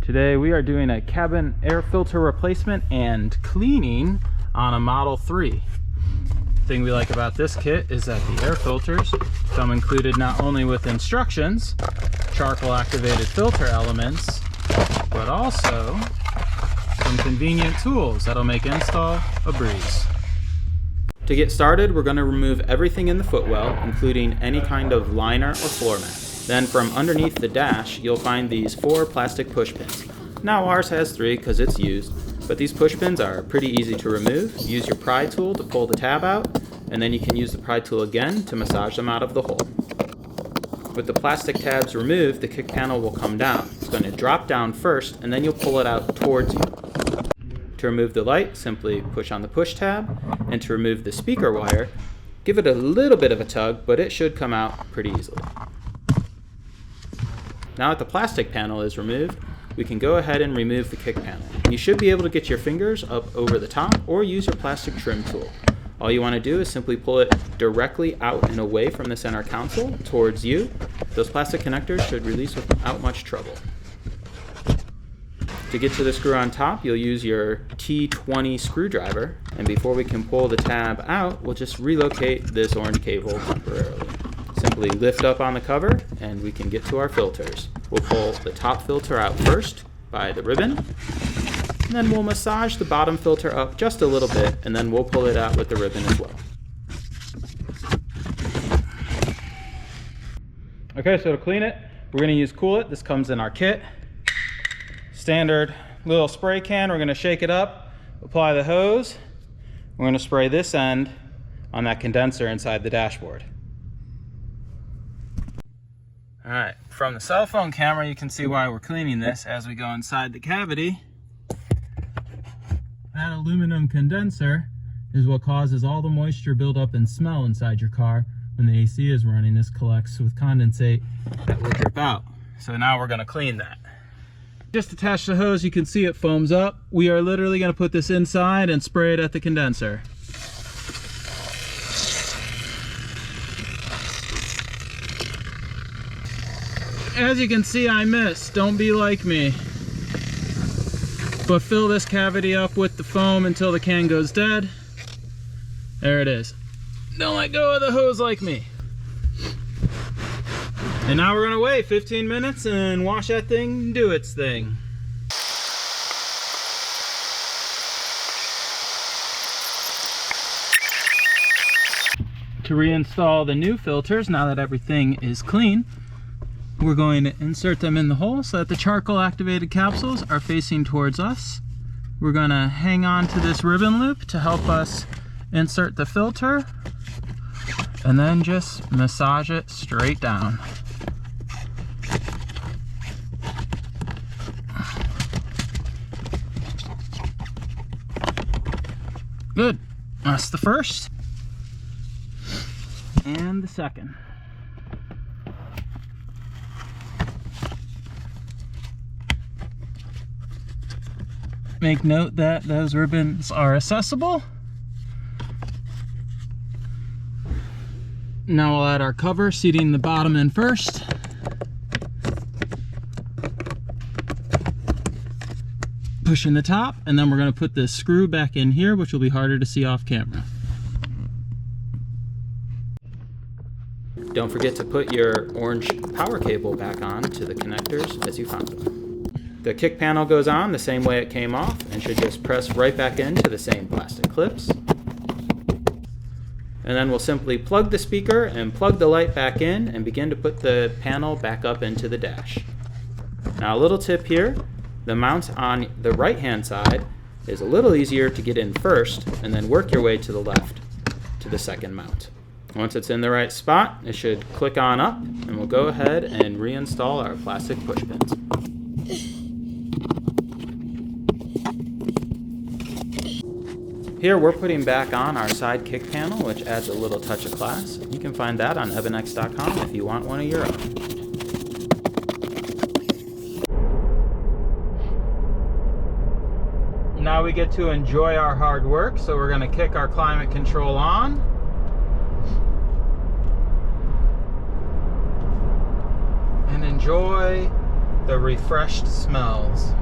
Today we are doing a cabin air filter replacement and cleaning on a Model 3. The thing we like about this kit is that the air filters come included not only with instructions, charcoal activated filter elements, but also some convenient tools that'll make install a breeze. To get started, we're going to remove everything in the footwell, including any kind of liner or floor mat. Then from underneath the dash, you'll find these 4 plastic push pins. Now ours has 3 because it's used, but these push pins are pretty easy to remove. Use your pry tool to pull the tab out, and then you can use the pry tool again to massage them out of the hole. With the plastic tabs removed, the kick panel will come down. It's going to drop down first, and then you'll pull it out towards you. To remove the light, simply push on the push tab, and to remove the speaker wire, give it a little bit of a tug, but it should come out pretty easily. Now that the plastic panel is removed, we can go ahead and remove the kick panel. You should be able to get your fingers up over the top or use your plastic trim tool. All you want to do is simply pull it directly out and away from the center console towards you. Those plastic connectors should release without much trouble. To get to the screw on top, you'll use your T20 screwdriver, and before we can pull the tab out, we'll just relocate this orange cable temporarily. Simply lift up on the cover and we can get to our filters. We'll pull the top filter out first by the ribbon, and then we'll massage the bottom filter up just a little bit, and then we'll pull it out with the ribbon as well. Okay, so to clean it, we're going to use Cool It. This comes in our kit. Standard little spray can. We're going to shake it up, apply the hose. We're going to spray this end on that condenser inside the dashboard. All right, from the cell phone camera, you can see why we're cleaning this as we go inside the cavity. That aluminum condenser is what causes all the moisture buildup and smell inside your car when the AC is running. This collects with condensate that will drip out. So now we're going to clean that. Just attach the hose, you can see it foams up. We are literally going to put this inside and spray it at the condenser. As you can see, I missed. Don't be like me. But fill this cavity up with the foam until the can goes dead. There it is. Don't let go of the hose like me. And now we're gonna wait 15 minutes and watch that thing do its thing. To reinstall the new filters, now that everything is clean, we're going to insert them in the hole so that the charcoal activated capsules are facing towards us. We're going to hang on to this ribbon loop to help us insert the filter, and then just massage it straight down. Good. That's the first and the second. Make note that those ribbons are accessible. Now we'll add our cover, seating the bottom end first. Pushing the top, and then we're going to put this screw back in here, which will be harder to see off camera. Don't forget to put your orange power cable back on to the connectors as you found them. The kick panel goes on the same way it came off and should just press right back into the same plastic clips. And then we'll simply plug the speaker and plug the light back in and begin to put the panel back up into the dash. Now a little tip here, the mount on the right hand side is a little easier to get in first and then work your way to the left to the second mount. Once it's in the right spot, it should click on up, and we'll go ahead and reinstall our plastic push pins. Here we're putting back on our side kick panel, which adds a little touch of class. You can find that on EVANNEX.com if you want one of your own. Now we get to enjoy our hard work, so we're going to kick our climate control on. And enjoy the refreshed smells.